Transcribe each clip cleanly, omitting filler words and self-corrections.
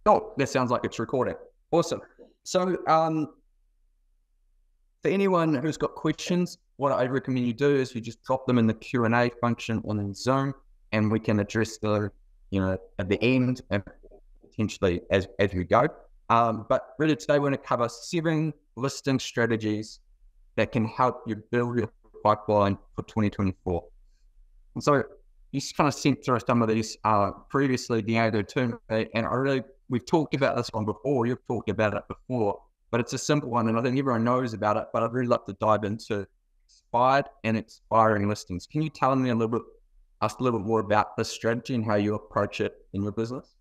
Oh, that sounds like it's recording. Awesome. So, for anyone who's got questions, what I recommend you do is you just drop them in the Q&A function on Zoom, and we can address them, at the end and potentially as we go. But really today we're going to cover 7 listing strategies that can help you build your pipeline for 2024. And so you kind of sent through some of these previously, Diego, too, and we've talked about this one before. You've talked about it before, but it's a simple one, and I think everyone knows about it. But I'd really like to dive into expired and expiring listings. Can you tell me a little bit more about this strategy and how you approach it in your business?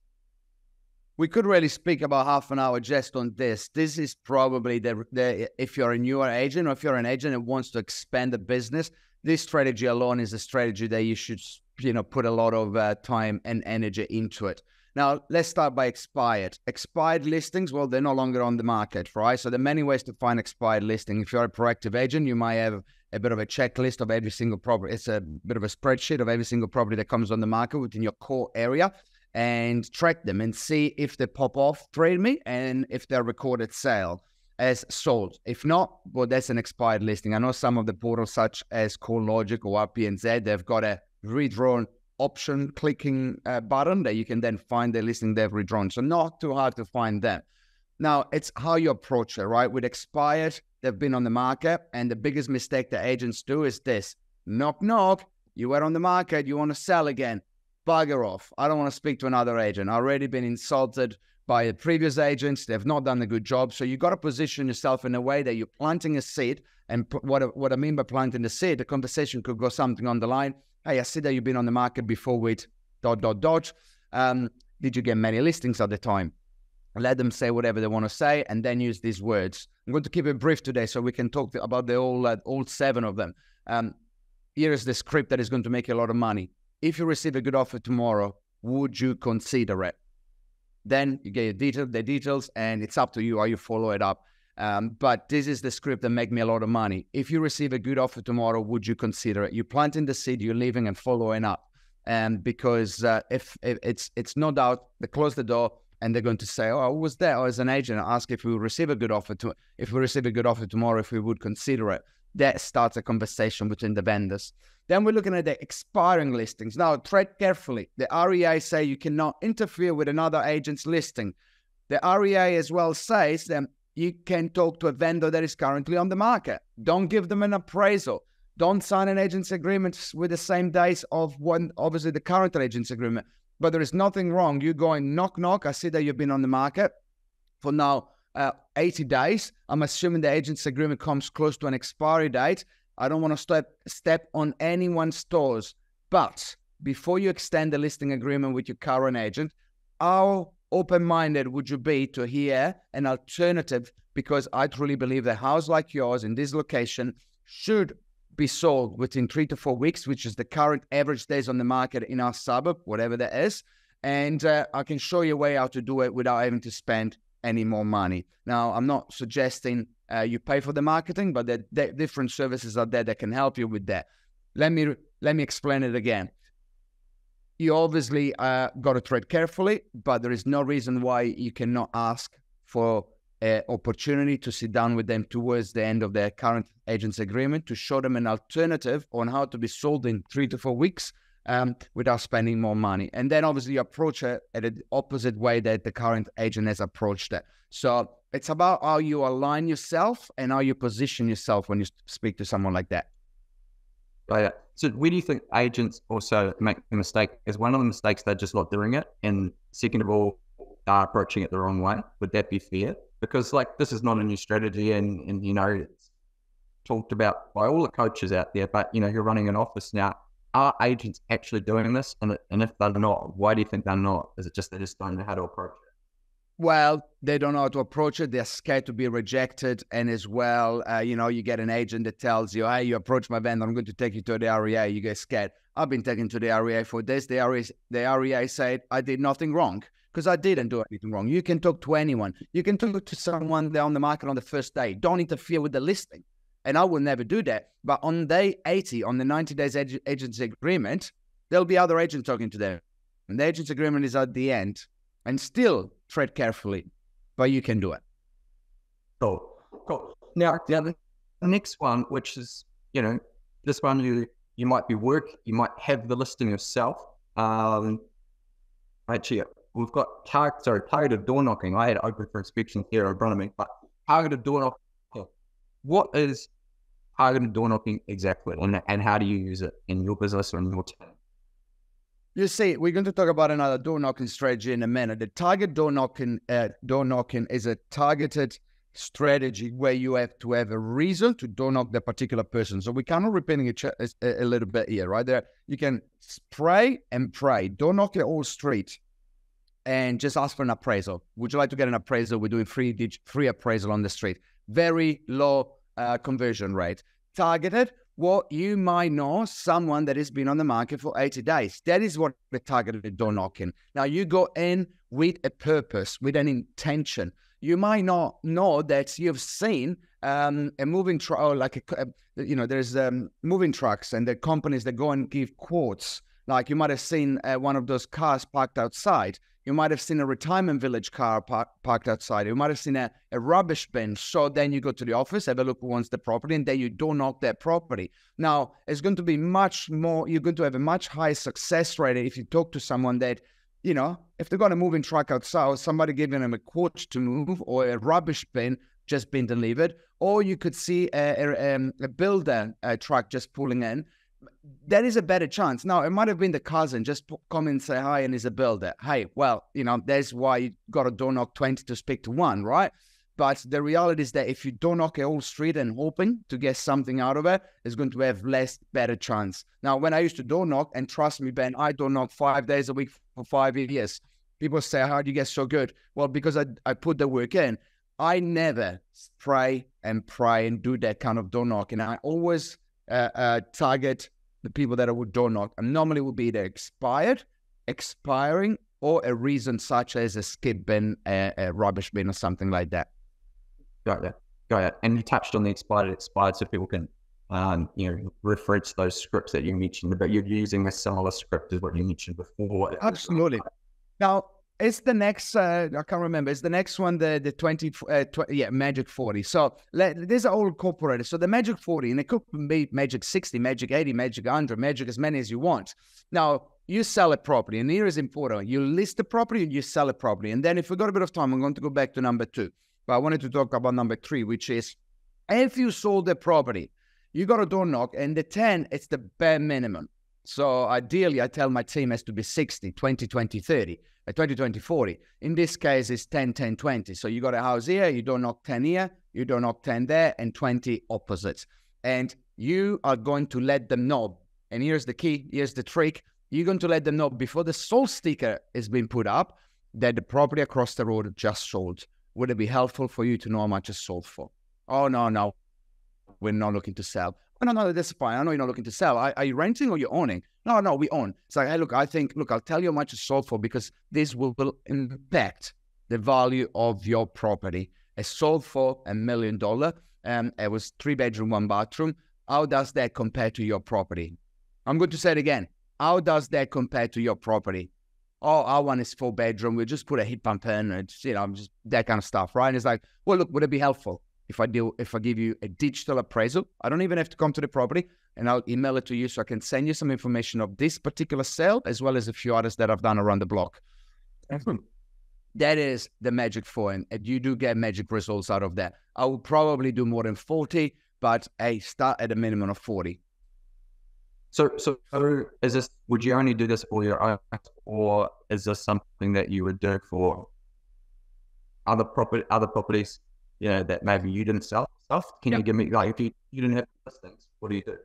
We could really speak about half an hour just on this. This is probably if you're a newer agent, or if you're an agent that wants to expand the business, this strategy alone is a strategy that you should, put a lot of time and energy into it. Now, let's start by expired. Expired listings, well, they're no longer on the market, right? So there are many ways to find expired listing. If you're a proactive agent, you might have a bit of a checklist of every single property. It's a bit of a spreadsheet of every single property that comes on the market within your core area, and track them and see if they pop off Trade Me and if they're recorded sale as sold. If not, well, that's an expired listing. I know some of the portals such as CoreLogic or RPNZ, they've got a redrawn option clicking button that you can then find the listing they've redrawn. So not too hard to find them. Now, it's how you approach it, right? With expired, they've been on the market, and the biggest mistake that agents do is this: knock, knock, you were on the market, you want to sell again. Bugger off. I don't want to speak to another agent. I've already been insulted by the previous agents. They've not done a good job. So you got to position yourself in a way that you're planting a seed. And what I mean by planting the seed, the conversation could go something on the line. Hey, I see that you've been on the market before with ... Did you get many listings at the time? Let them say whatever they want to say, and then use these words. I'm going to keep it brief today so we can talk about all 7 of them. Here is the script that is going to make you a lot of money. If you receive a good offer tomorrow, would you consider it? Then you get the details, and it's up to you how you follow it up. But this is the script that make me a lot of money. If you receive a good offer tomorrow, would you consider it? You're planting the seed, you're leaving and following up. And because if it's no doubt, they close the door and they're going to say, "Oh, I was there." Or as an agent, ask if we will receive a good offer tomorrow, if we would consider it. That starts a conversation between the vendors. Then we're looking at the expiring listings. Now, tread carefully. The REA say you cannot interfere with another agent's listing. The REA as well says that you can talk to a vendor that is currently on the market. Don't give them an appraisal. Don't sign an agent's agreement with the same days of when, obviously, the current agent's agreement. But there is nothing wrong. You're going knock, knock. I see that you've been on the market for now 80 days. I'm assuming the agent's agreement comes close to an expiry date. I don't want to step on anyone's toes. But before you extend the listing agreement with your current agent, how open-minded would you be to hear an alternative? Because I truly believe a house like yours in this location should be sold within 3 to 4 weeks, which is the current average days on the market in our suburb, whatever that is. And I can show you a way how to do it without having to spend any more money. Now, I'm not suggesting you pay for the marketing, but the different services are there that can help you with that. Let me explain it again. You obviously got to tread carefully, but there is no reason why you cannot ask for an opportunity to sit down with them towards the end of their current agent's agreement to show them an alternative on how to be sold in 3 to 4 weeks without spending more money. And then obviously you approach it at the opposite way that the current agent has approached it. So it's about how you align yourself and how you position yourself when you speak to someone like that. Oh, yeah. So where do you think agents also make a mistake? Is one of the mistakes they're just not doing it? And second of all, they're approaching it the wrong way. Would that be fair? Because this is not a new strategy, and it's talked about by all the coaches out there, but you're running an office now. Are agents actually doing this? And if they're not, why do you think they're not? Is it just they just don't know how to approach it? Well, they don't know how to approach it. They're scared to be rejected. And as well, you get an agent that tells you, hey, you approach my vendor, I'm going to take you to the REA. You get scared. I've been taken to the REA for this. The REA said I did nothing wrong, because I didn't do anything wrong. You can talk to anyone. You can talk to someone there on the market on the first day. Don't interfere with the listing. And I will never do that. But on day 80, on the 90 days agency agreement, there'll be other agents talking to them. And the agent's agreement is at the end. And still, tread carefully, but you can do it. Cool. Cool. Now, the next one, which is, this one you might be you might have the listing yourself. Actually, we've got targeted door knocking. I had open for inspection here in front of me, but targeted door knocking. What is targeted door knocking exactly, and how do you use it in your business or in your team? You see, we're going to talk about another door knocking strategy in a minute. The target door knocking is a targeted strategy where you have to have a reason to door knock the particular person. So we kind of repeating it a little bit here, right there. You can spray and pray. Door knock the whole street and just ask for an appraisal. Would you like to get an appraisal? We're doing free appraisal on the street. Very low conversion rate. Targeted, what you might know, someone that has been on the market for 80 days. That is what the targeted door knocking. Now you go in with a purpose, with an intention. You might not know that you've seen a moving truck, or there's moving trucks and the companies that go and give quotes. Like you might have seen one of those cars parked outside. You might have seen a retirement village car parked outside. You might have seen a rubbish bin. So then you go to the office, have a look who owns the property, and then you door knock that property. Now, it's going to be much more, you're going to have a much higher success rate if you talk to someone that, if they've got a moving truck outside, somebody giving them a quote to move, or a rubbish bin just been delivered, or you could see a builder truck just pulling in. That is a better chance. Now, it might have been the cousin just come and say hi and he's a builder. Hey, well, that's why you got to door knock 20 to speak to one, right? But the reality is that if you door knock a whole street and hoping to get something out of it, it's going to have better chance. Now, when I used to door knock, and trust me, Ben, I door knock 5 days a week for 5 years. People say, how do you get so good? Well, because I put the work in. I never spray and pray and do that kind of door knocking. I always target the people that I would door knock. And normally would be either expiring, or a reason such as a skip bin, a rubbish bin, or something like that. Got it. And you touched on the expired, so people can, reference those scripts that you mentioned, but you're using a similar script as what you mentioned before. Absolutely. Now, it's the next, I can't remember, it's the next one, the 20, Magic 40. So these are all incorporated. So the Magic 40, and it could be Magic 60, Magic 80, Magic 100, Magic as many as you want. Now, you sell a property, and here is important. You list the property and you sell a property. And then if we got a bit of time, I'm going to go back to number 2. But I wanted to talk about number 3, which is if you sold the property, you got a door knock, and the 10, it's the bare minimum. So ideally, I tell my team has to be 60, 20, 20, 30, 20, 20, 40. In this case, it's 10, 10, 20. So you got a house here, you don't knock 10 here, you don't knock 10 there, and 20 opposites. And you are going to let them know. And here's the key, here's the trick. You're going to let them know before the sold sticker is being put up that the property across the road just sold. Would it be helpful for you to know how much it's sold for? Oh, no, we're not looking to sell. Oh, no, that's fine. I know you're not looking to sell. Are you renting or you're owning? No, we own. It's like, hey, look, I'll tell you how much it's sold for, because this will impact the value of your property. It's sold for $1 million. It was 3-bedroom, 1 bathroom. How does that compare to your property? I'm going to say it again. How does that compare to your property? Oh, our one is 4-bedroom. We'll just put a heat pump in, and just that kind of stuff, right? And it's like, well, look, would it be helpful if I give you a digital appraisal? I don't even have to come to the property, and I'll email it to you so I can send you some information of this particular sale, as well as a few others that I've done around the block. Excellent. That is the magic for him. And you do get magic results out of that. I will probably do more than 40, but I start at a minimum of 40. So is this, would you only do this for your own, or is this something that you would do for other properties, that maybe you didn't sell stuff? Can you give me, like, if you didn't have listings, what do you do?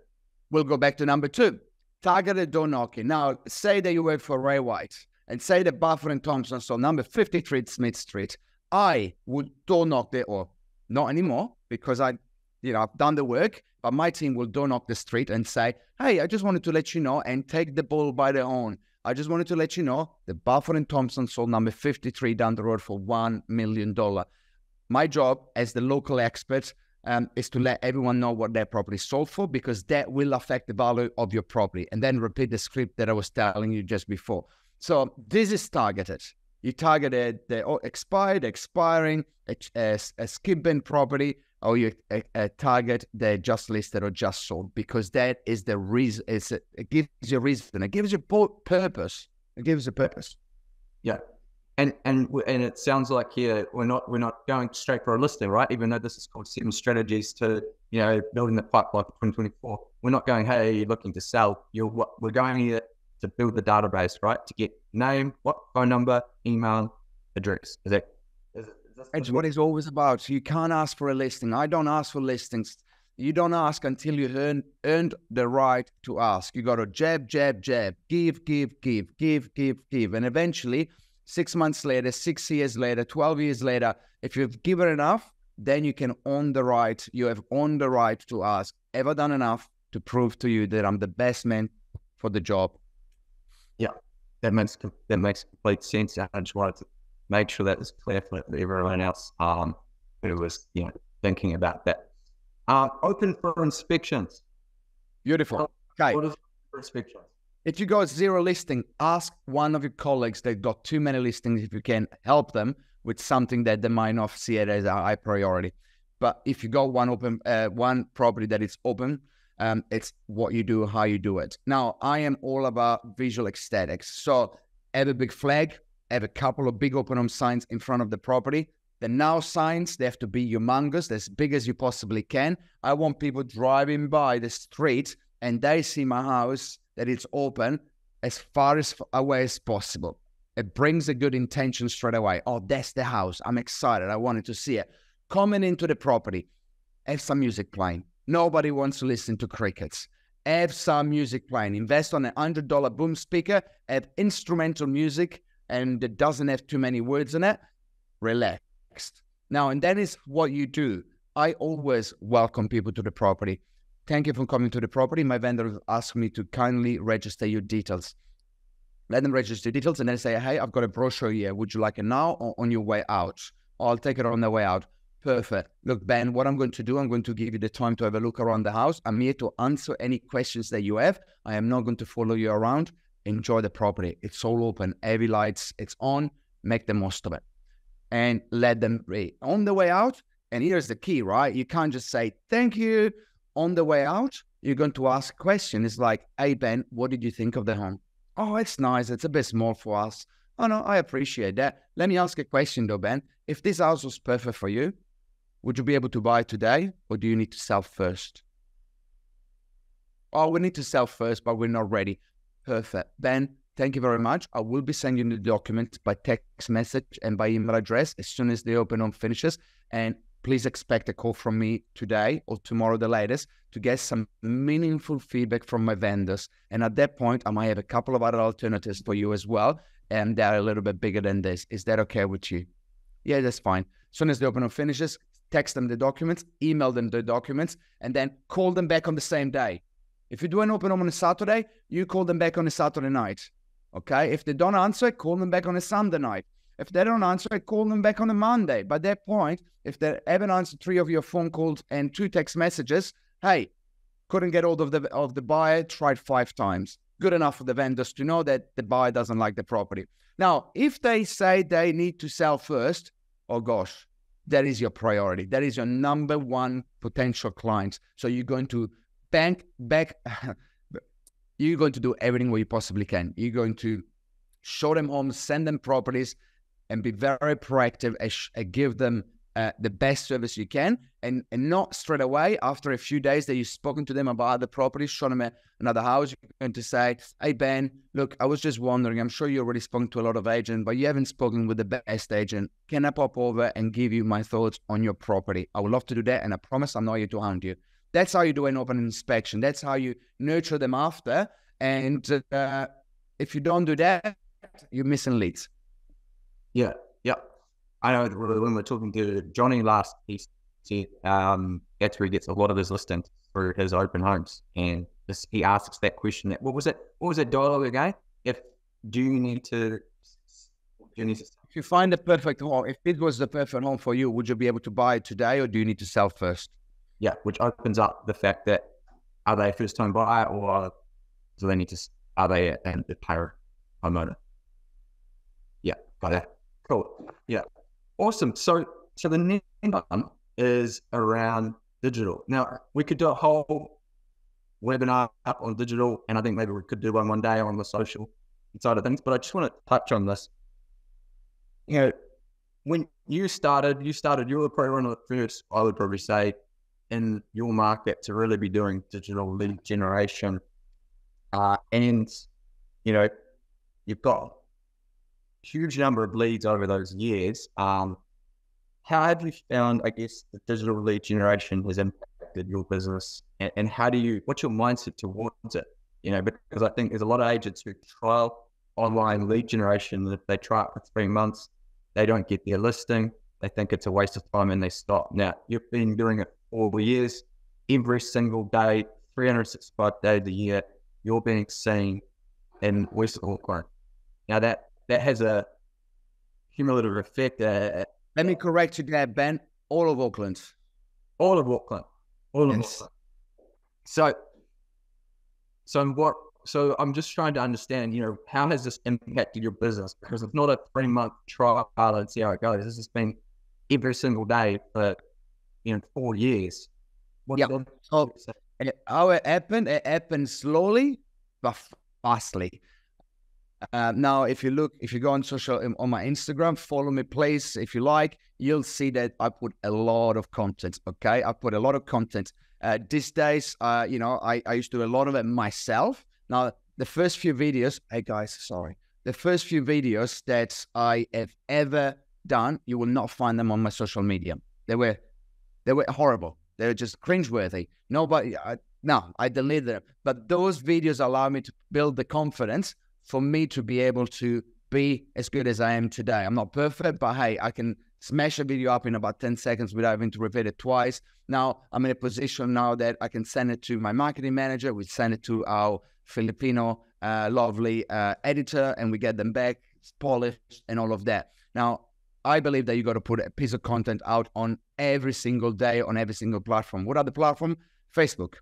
We'll go back to number 2, targeted door knocking. Now, say that you work for Ray White, and say that Buffer and Thompson sold number 53 Smith Street. I would door knock there, or not anymore, because I've done the work, but my team will door knock the street and say, hey, I just wanted to let you know, and take the bull by the horn. I just wanted to let you know that Buffer and Thompson sold number 53 down the road for $1 million. My job as the local expert is to let everyone know what their property sold for, because that will affect the value of your property. And then repeat the script that I was telling you just before. So this is targeted. You targeted the expired, expiring, a skip bin property, or you target the just listed or just sold, because that is the reason. It gives you a reason. It gives you purpose. It gives you purpose. Yeah. And it sounds like here we're not going straight for a listing, right? Even though this is called 7 strategies to, you know, building the pipeline for 2024. We're not going, hey, you're looking to sell. We're going here to build the database, right? To get name, phone number, email, address. It's what it's always about. You can't ask for a listing. I don't ask for listings. You don't ask until you earned the right to ask. You got to jab, give. And eventually, 6 months later, 6 years later, 12 years later, if you've given enough, then you can own the right. You have owned the right to ask. Ever done enough to prove to you that I'm the best man for the job? Yeah, that makes complete sense. I just wanted to make sure that was clear for everyone else who was, you know, thinking about that. Open for inspections. Beautiful. Okay. What is for inspections? If you got 0 listing, ask one of your colleagues that got too many listings if you can help them with something that they might not see it as a high priority. But if you got one property that is open, it's what you do, how you do it. Now, I am all about visual aesthetics. So have a big flag, have a couple of big open home signs in front of the property. The now signs, they have to be humongous, as big as you possibly can. I want people driving by the street and they see my house, that it's open as far away as possible. It brings a good intention straight away. Oh, that's the house. I'm excited. I wanted to see it. Coming into the property, have some music playing. Nobody wants to listen to crickets. Have some music playing. Invest on a $100 boom speaker. Have instrumental music, and it doesn't have too many words in it. Relaxed. Now, and that is what you do. I always welcome people to the property. Thank you for coming to the property. My vendor asked me to kindly register your details. Let them register details and then say, hey, I've got a brochure here. Would you like it now or on your way out? I'll take it on the way out. Perfect. Look, Ben, what I'm going to do, I'm going to give you the time to have a look around the house. I'm here to answer any questions that you have. I am not going to follow you around. Enjoy the property. It's all open. Heavy lights. It's on. Make the most of it. And let them read. On the way out, and here's the key, right? You can't just say, thank you. On the way out, you're going to ask a question. It's like, hey, Ben, what did you think of the home? Oh, it's nice. It's a bit small for us. Oh, no, I appreciate that. Let me ask a question, though, Ben. If this house was perfect for you, would you be able to buy it today, or do you need to sell first? Oh, we need to sell first, but we're not ready. Perfect. Ben, thank you very much. I will be sending you the documents by text message and by email address as soon as the open home finishes. And please expect a call from me today or tomorrow the latest to get some meaningful feedback from my vendors. And at that point, I might have a couple of other alternatives for you as well. And they're a little bit bigger than this. Is that okay with you? Yeah, that's fine. As soon as the open home finishes, text them the documents, email them the documents, and then call them back on the same day. If you do an open home on a Saturday, you call them back on a Saturday night. Okay? If they don't answer, call them back on a Sunday night. If they don't answer, call them back on a Monday. By that point, if they haven't answered 3 of your phone calls and 2 text messages, hey, couldn't get hold of the buyer, tried 5 times. Good enough for the vendors to know that the buyer doesn't like the property. Now, if they say they need to sell first, oh gosh, that is your priority. That is your number 1 potential client. So you're going to you're going to do everything what you possibly can. You're going to show them homes, send them properties, and be very proactive and give them the best service you can, and not straight away after a few days that you've spoken to them about other properties, show them another house. You're going to say, hey, Ben, look, I was just wondering, I'm sure you already spoken to a lot of agents, but you haven't spoken with the best agent. Can I pop over and give you my thoughts on your property? I would love to do that, and I promise I'm not here to hound you. That's how you do an open inspection. That's how you nurture them after. And if you don't do that, you're missing leads. Yeah. I know when we're talking to Johnny last, he said that's where he gets a lot of his listings for his open homes. And he asks that question, what was it dialogue again? Do you need to If you find the perfect home, if it was the perfect home for you, would you be able to buy it today, or do you need to sell first? Yeah, which opens up the fact that, are they a first time buyer, or are they a payer homeowner? Yeah, got it. Cool. Yeah, awesome. So the next one is around digital. Now we could do a whole webinar up on digital, and I think maybe we could do one day on the social side of things. But I just want to touch on this. You know, when you started, you were probably one of the first, I would probably say, in your market to really be doing digital lead generation. And, you know, you've got a huge number of leads over those years. How have you found, I guess, the digital lead generation has impacted your business? And how do you, what's your mindset towards it? You know, because I think there's a lot of agents who trial online lead generation, and if they try it for 3 months, they don't get their listing. They think it's a waste of time and they stop. Now, you've been doing it for 4 years, every single day, 365 days a year, you're being seen in West Auckland. Now, that has a cumulative effect. Let me correct you there, Ben. All of Auckland. All of Auckland. All of Yes. Auckland. So I'm just trying to understand, you know, how has this impacted your business? Because it's not a 3-month trial and see how it goes. This has been every single day for, 4 years. Yeah. So how it happened slowly but fastly. Now, if you go on on my Instagram, follow me, please. If you like, you'll see that I put a lot of content. Okay, I put a lot of content. These days, I used to do a lot of it myself. Now, the first few videos, hey guys, sorry. The first few videos that I have ever done, you will not find them on my social media. They were horrible. They were just cringeworthy. I deleted them. But those videos allow me to build the confidence for me to be able to be as good as I am today. I'm not perfect, but hey, I can smash a video up in about 10 seconds without having to repeat it twice. Now, I'm in a position now that I can send it to my marketing manager. We send it to our Filipino lovely editor, and we get them back, polished, and all of that. Now, I believe that you got to put a piece of content out on every single day on every single platform. What are the platforms? Facebook,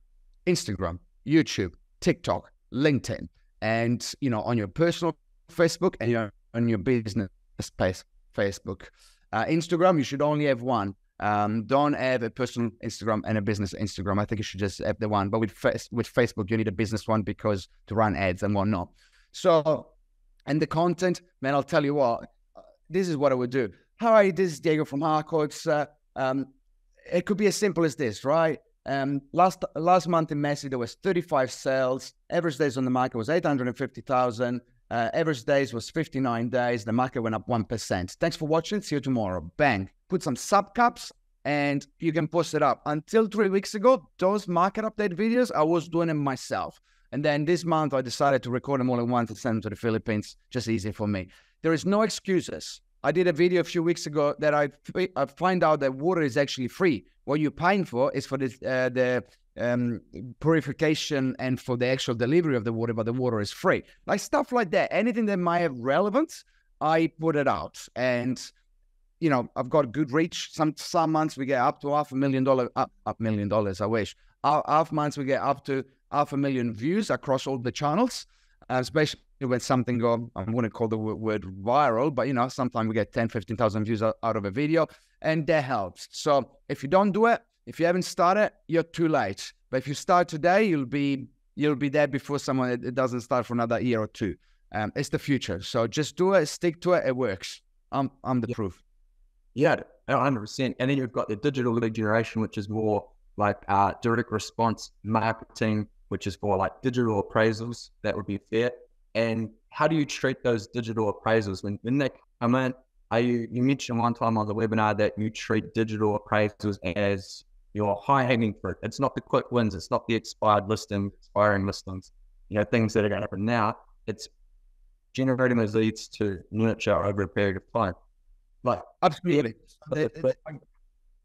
Instagram, YouTube, TikTok, LinkedIn. And, on your personal Facebook and on your business space, Facebook. Instagram, you should only have one. Don't have a personal Instagram and a business Instagram. I think you should just have the one. But with Facebook, you need a business one because to run ads and whatnot. So, and the content, man, I'll tell you what, this is what I would do. Hi, this is Diego from Harcourts. It could be as simple as this, right? Last month in Messi, there was 35 sales. Average days on the market was 850,000. Average days was 59 days. The market went up 1%. Thanks for watching. See you tomorrow. Bang. Put some subcaps and you can post it up. Until 3 weeks ago, those market update videos, I was doing them myself. And then this month, I decided to record them all at once and send them to the Philippines. Just easy for me. There is no excuses. I did a video a few weeks ago that I find out that water is actually free. What you're paying for is for the purification and for the actual delivery of the water, but the water is free. Like stuff like that. Anything that might have relevance, I put it out. And, I've got good reach. Some months we get up to $500,000, up $1 million, I wish. Half months we get up to 500,000 views across all the channels, especially when something go, I wouldn't call the word viral, but sometimes we get 10, 15,000 views out of a video, and that helps. So if you don't do it, if you haven't started, you're too late. But if you start today, you'll be there before someone that doesn't start for another year or two. It's the future. So just do it, stick to it, it works. I'm the proof. Yeah, 100%. And then you've got the digital lead generation, which is more like direct response marketing, which is for like digital appraisals. That would be fair. And how do you treat those digital appraisals when they come in? You mentioned one time on the webinar that you treat digital appraisals as your high-hanging fruit. It's not the quick wins. It's not the expiring listings, things that are going to happen now. It's generating those leads to nurture over a period of time. Like, absolutely.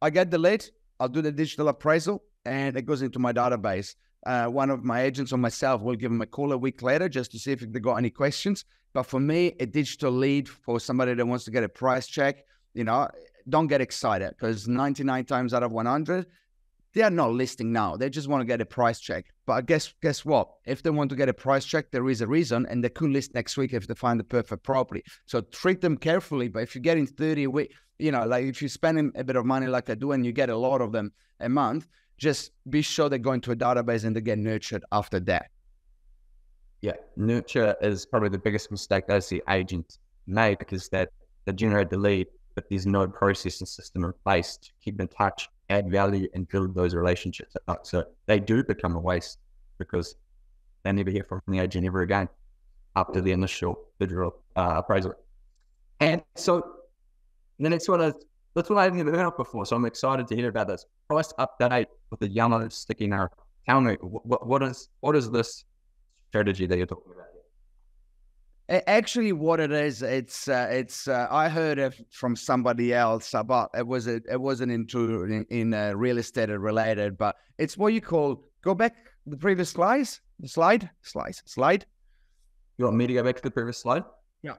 I get the lead, I'll do the digital appraisal, and it goes into my database. One of my agents or myself will give them a call a week later just to see if they got any questions. But for me, a digital lead for somebody that wants to get a price check, don't get excited because 99 times out of 100, they are not listing now. They just want to get a price check. But guess what? If they want to get a price check, there is a reason, and they could list next week if they find the perfect property. So treat them carefully. But if you're getting 30 a week, like if you're spending a bit of money like I do and you get a lot of them a month, just be sure they go into a database and they get nurtured after that. Yeah, nurture is probably the biggest mistake I see agents make, because they generate the lead, but there's no process and system in place to keep in touch, add value, and build those relationships up. So they do become a waste because they never hear from the agent ever again after the initial digital appraisal. And so the next one is, that's what I've never heard of before. So I'm excited to hear about this. Price update with the yellow sticky arrow. Tell me, what is this strategy that you're talking about here? Actually, what it is, it's I heard it from somebody else, but it wasn't in real estate related, but it's what you call, go back the previous slide. You want me to go back to the previous slide? Yeah.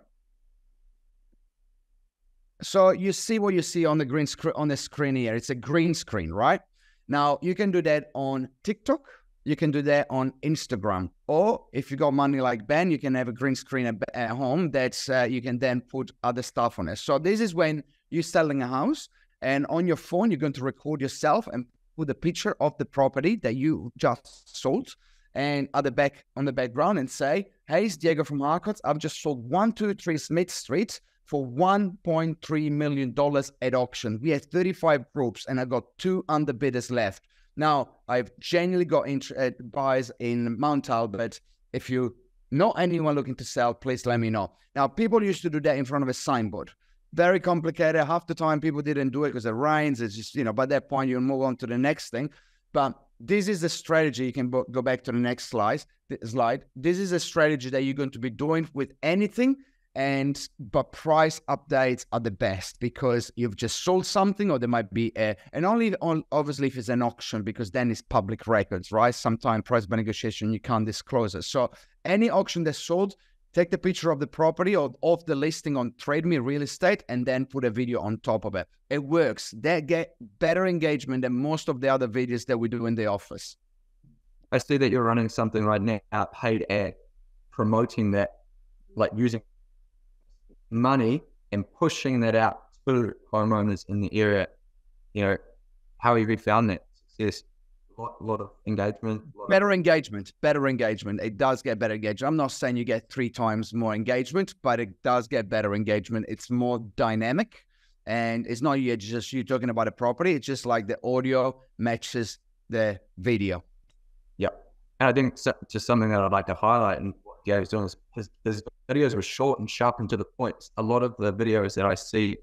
So you see what you see on the green screen on the screen here. It's a green screen, right? Now you can do that on TikTok. You can do that on Instagram, or if you got money like Ben, you can have a green screen at home that's you can then put other stuff on it. So this is when you're selling a house, and on your phone you're going to record yourself and put a picture of the property that you just sold, and on the background, and say, "Hey, it's Diego from Harcourts. I've just sold 123 Smith Street for $1.3 million at auction. We had 35 groups, and I got 2 underbidders left. Now, I've genuinely got buyers in Mount Albert. If you know anyone looking to sell, please let me know." Now, people used to do that in front of a signboard. Very complicated. Half the time, people didn't do it because it rains. It's just, by that point, you move on to the next thing. But this is the strategy. You can go back to the next slide. This is a strategy that you're going to be doing with anything. But price updates are the best because you've just sold something, or there might be obviously if it's an auction, because then it's public records, right? Sometimes price by negotiation, you can't disclose it. So any auction that's sold, take the picture of the property or of the listing on Trade Me Real Estate, and then put a video on top of it. It works. They get better engagement than most of the other videos that we do in the office. I see that you're running something right now, paid ad, promoting that, like using money and pushing that out to homeowners in the area. How have you found that success? A lot of engagement. Better engagement. It does get better engagement. I'm not saying you get 3 times more engagement, but it does get better engagement. It's more dynamic, and it's not just you talking about a property. It's just like the audio matches the video. Yep. And I think just something that I'd like to highlight, and what Gary's doing, is his videos were short and sharp and to the point. A lot of the videos that I see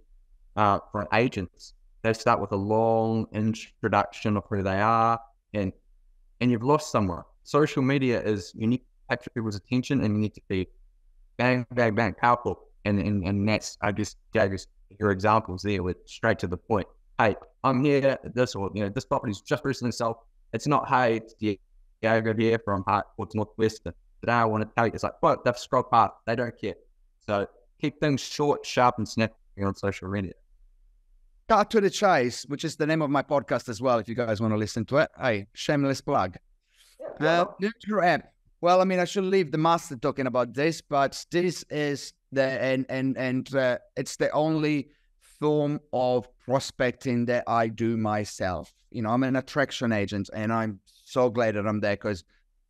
from agents, they start with a long introduction of who they are, and you've lost someone. Social media is, you need to capture people's attention, and you need to be bang, bang, bang, powerful. And that's, I guess, your examples there with straight to the point. Hey, I'm here, this this property's just recently sold. It's not, hey, it's Diego here from Harcourts Northwest. Today I want to tell you, it's like, well, they've scrolled past, they don't care. So keep things short, sharp, and snappy on social media. Cut to the chase, which is the name of my podcast as well, if you guys want to listen to it. Hey, shameless plug. Nurture app. Well, I mean, I should leave the master talking about this, but this is it's the only form of prospecting that I do myself. I'm an attraction agent, and I'm so glad that I'm there, because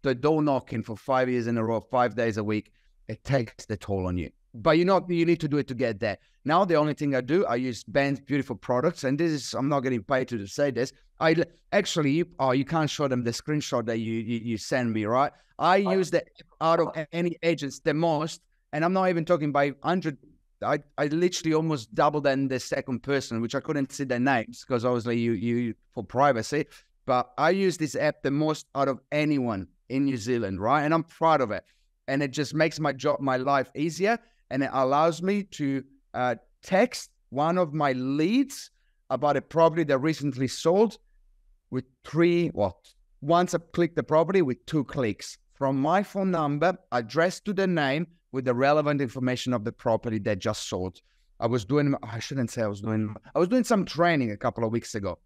the door knocking for 5 years in a row, 5 days a week, it takes the toll on you. But you need to do it to get there. Now, the only thing I do, I use Ben's beautiful products, and this is, I'm not getting paid to say this. You can't show them the screenshot that you send me, right? I use that out of any agents the most, and I'm not even talking by 100. I literally almost doubled in the second person, which I couldn't see their names because obviously you for privacy. But I use this app the most out of anyone in New Zealand, right? And I'm proud of it. And it just makes my life easier. And it allows me to text one of my leads about a property that recently sold with once I click the property with 2 clicks from my phone number, address to the name with the relevant information of the property that just sold. I was doing some training a couple of weeks ago.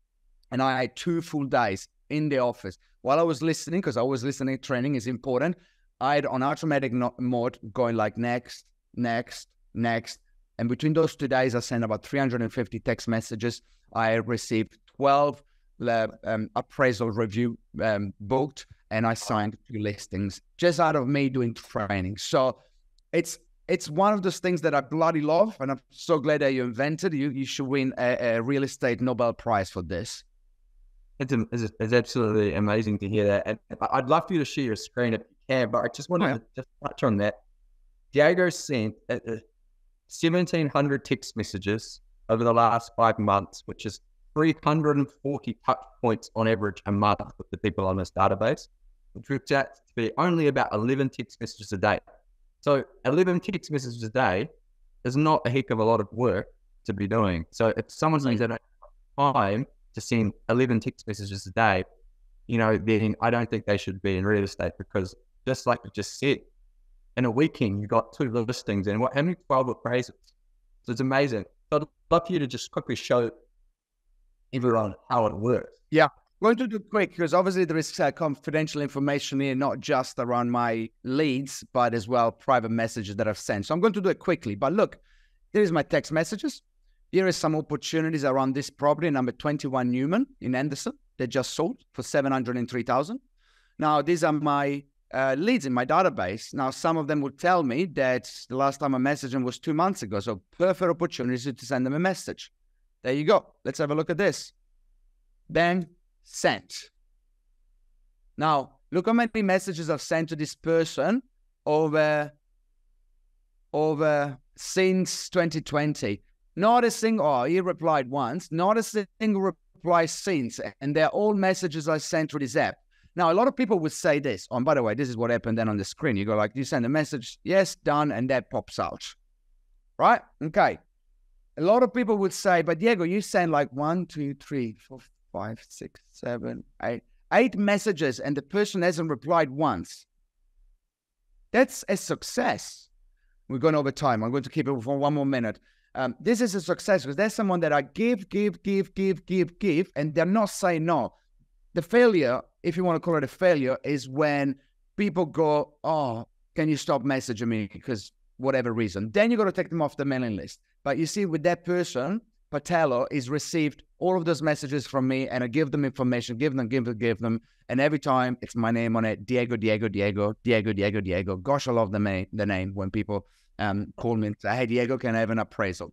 And I had 2 full days in the office. While I was listening, because I was listening, training is important, I had on automatic mode going like next, next, next. And between those 2 days, I sent about 350 text messages. I received 12 appraisal review booked, and I signed 2 listings just out of me doing training. So it's one of those things that I bloody love, and I'm so glad that you invented. You should win a real estate Nobel Prize for this. It's absolutely amazing to hear that. And I'd love for you to share your screen if you can, but I just wanted to just touch on that. Diego sent 1,700 text messages over the last 5 months, which is 340 touch points on average a month with the people on this database, which works out to be only about 11 text messages a day. So 11 text messages a day is not a heck of a lot of work to be doing. So if someone's saying they don't have time to send 11 text messages a day, then I don't think they should be in real estate, because just like you just said, in a weekend, you got 2 listings and how many 12 appraisals? So it's amazing. So I'd love for you to just quickly show everyone how it works. Yeah, I'm going to do quick, because obviously there is confidential information here, not just around my leads, but as well private messages that I've sent. So I'm going to do it quickly. But look, here is my text messages. Here is some opportunities around this property, number 21 Newman in Anderson, that just sold for $703,000. Now, these are my leads in my database. Now, some of them would tell me that the last time I messaged them was 2 months ago. So perfect opportunity to send them a message. There you go. Let's have a look at this. Bang, sent. Now, look how many messages I've sent to this person over since 2020. Not a single, he replied once, not a single reply since. And they're all messages I sent through this app. Now, a lot of people would say this. Oh, and by the way, this is what happened then on the screen. You go like, you send a message, yes, done, and that pops out. Right? Okay. A lot of people would say, but Diego, you send like 1, 2, 3, 4, 5, 6, 7, 8 messages, and the person hasn't replied once. That's a success. We're going over time. I'm going to keep it for 1 more minute. This is a success because there's someone that I give, and they're not saying no. The failure, if you want to call it a failure, is when people go, oh, can you stop messaging me because whatever reason. Then you got to take them off the mailing list. But you see, with that person, Patello is received all of those messages from me, and I give them information, give them, and every time it's my name on it, Diego. Gosh, I love the name when people call me and say, hey, Diego, can I have an appraisal?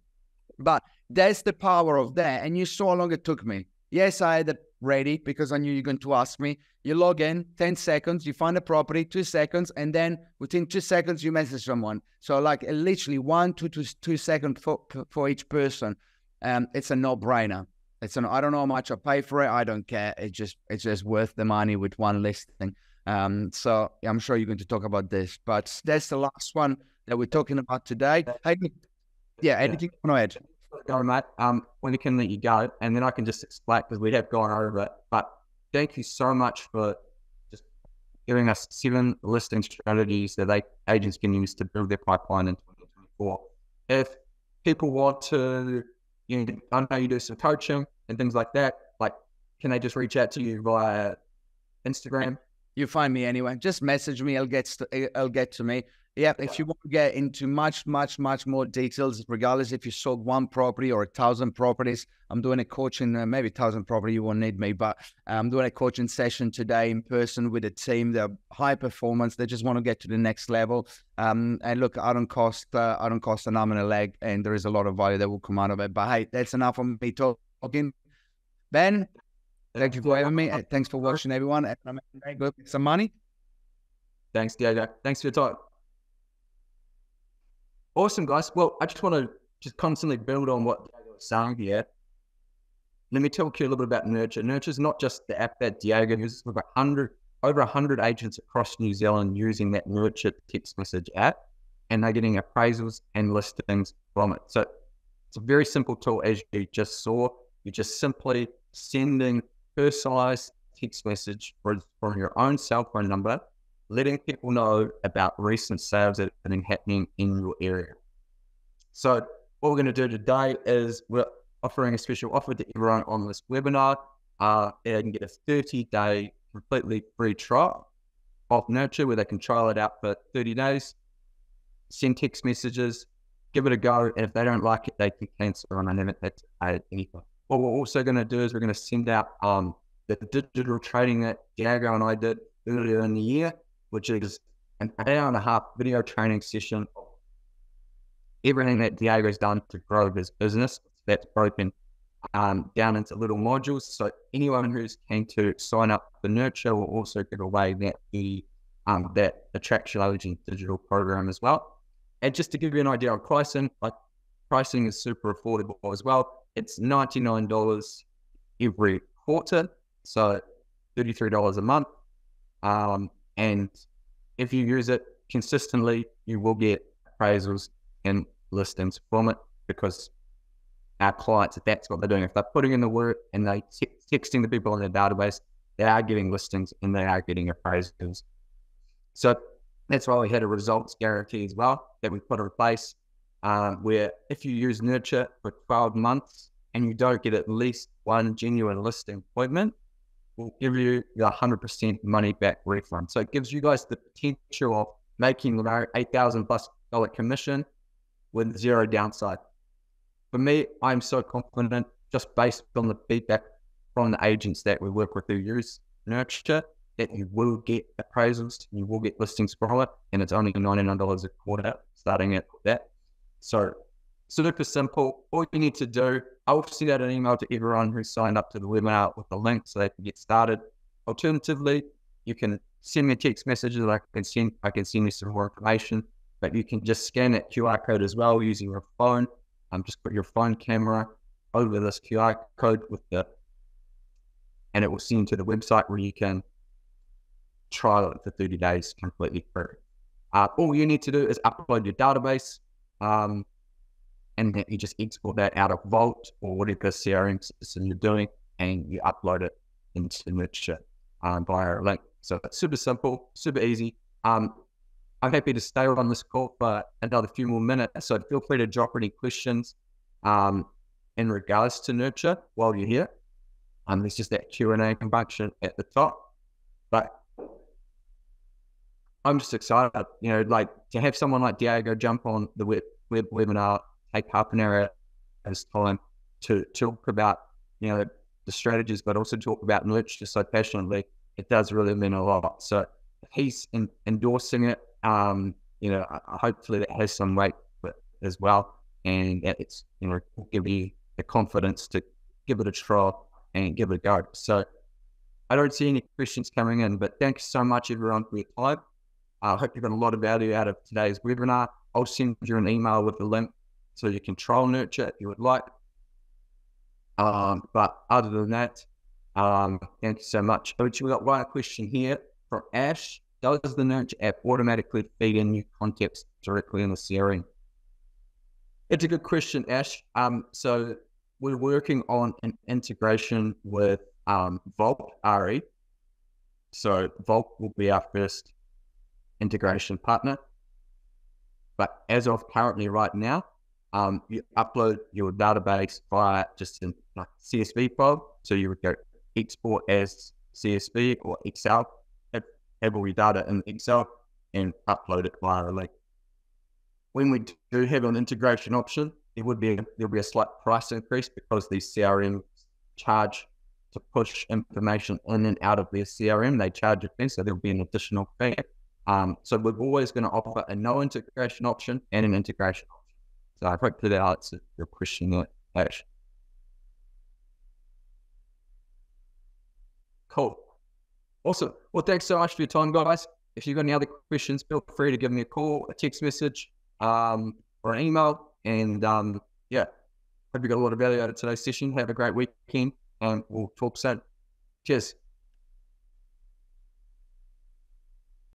But that's the power of that, and you saw how long it took me. Yes, I had it ready because I knew you're going to ask me. You log in, 10 seconds, you find a property, 2 seconds, and then within 2 seconds, you message someone. So like literally 1 to 2 seconds for each person. It's a no-brainer. I don't know how much I pay for it. I don't care. It's just worth the money with one listing. So I'm sure you're going to talk about this, but that's the last one that we're talking about today. Hey, anything you want to add? Go, mate. When we can let you go, and then I can just explain, because we have gone over it. But thank you so much for just giving us 7 listing strategies that agents can use to build their pipeline in 2024. If people want to, I know you do some coaching and things like that. Like, can they just reach out to you via Instagram? You find me anyway. Just message me. I'll get to me. Yeah, if you want to get into much more details, regardless if you sold 1 property or 1,000 properties, I'm doing a coaching, maybe 1,000 property, you won't need me, but I'm doing a coaching session today in person with a team. They're high performance. They just want to get to the next level. And look, I don't cost an arm and a leg, and there is a lot of value that will come out of it. But hey, that's enough of me talking. Ben, thank you for having me. Thanks for watching, everyone. I'm going to make some money. Thanks, Diego. Thanks for your time. Awesome, guys. Well, I just want to just constantly build on what Diego was saying here. Let me talk to you a little bit about Nurture. Nurture is not just the app that Diego uses. We've got over 100 agents across New Zealand using that Nurture text message app, and they're getting appraisals and listings from it. So it's a very simple tool, as you just saw. You're just simply sending personalized text message from your own cell phone number, letting people know about recent sales that have been happening in your area. So what we're going to do today is we're offering a special offer to everyone on this webinar. they can get a 30-day completely free trial of Nurture where they can trial it out for 30 days, send text messages, give it a go. And if they don't like it, they can cancel and I never had to pay anything. What we're also going to do is we're going to send out the digital training that Diego and I did earlier in the year, which is an hour-and-a-half video training session of everything that Diego's done to grow his business. That's broken down into little modules. So anyone who's keen to sign up for Nurture will also get away that the Traglia digital program as well. And just to give you an idea of pricing, like pricing is super affordable as well. It's $99 every quarter, so $33 a month. And if you use it consistently, you will get appraisals and listings from it because our clients, if that's what they're doing, if they're putting in the work and they're texting the people in their database, they are getting listings and they are getting appraisals. So that's why we had a results guarantee as well that we put in place, where if you use Nurture for 12 months and you don't get at least one genuine listing appointment, we'll give you the 100% money back refund. So it gives you guys the potential of making about $8,000+ commission with zero downside. For me, I'm so confident just based on the feedback from the agents that we work with who use Nurture that you will get appraisals, you will get listings from it, and it's only $99 a quarter starting at that. So super simple. All you need to do, I'll send out an email to everyone who signed up to the webinar with the link so they can get started. Alternatively, you can send me a text message that I can send you some more information, but you can just scan that QR code as well using your phone. Just put your phone camera over this QR code and it will send you to the website where you can trial it for 30 days completely free. All you need to do is upload your database, and then you just export that out of Vault or whatever CRM system you're doing, and you upload it into Nurture via a link. So it's super simple, super easy. I'm happy to stay on this call for another few more minutes, so feel free to drop any questions in regards to Nurture while you're here. There's just that Q&A function at the top. But I'm just excited, like to have someone like Diego jump on the web webinar, take half an hour at his time to talk about, the strategies, but also talk about Nurture so passionately. It does really mean a lot. So if he's endorsing it, hopefully that has some weight as well. And it's, will give you the confidence to give it a try and give it a go. So I don't see any questions coming in, but thanks so much everyone for your time. I hope you got a lot of value out of today's webinar. I'll send you an email with the link so you can trial Nurture if you would like. But other than that, thank you so much. We've got one question here from Ash. Does the Nurture app automatically feed in new context directly in the CRM? It's a good question, Ash. So we're working on an integration with Vault RE. So Vault will be our first integration partner. But as of currently right now, you upload your database via just a CSV file. So you would go export as CSV or Excel, have all your data in Excel and upload it via a link. When we do have an integration option, there'll be a slight price increase because these CRM charge to push information in and out of their CRM. They charge a fee, so there'll be an additional fee. So we're always going to offer a no integration option and an integration option. So I hope that answers your question, Ash. Cool. Awesome. Well, thanks so much for your time, guys. If you've got any other questions, feel free to give me a call, a text message, or an email. And hope you got a lot of value out of today's session. Have a great weekend, and we'll talk soon. Cheers.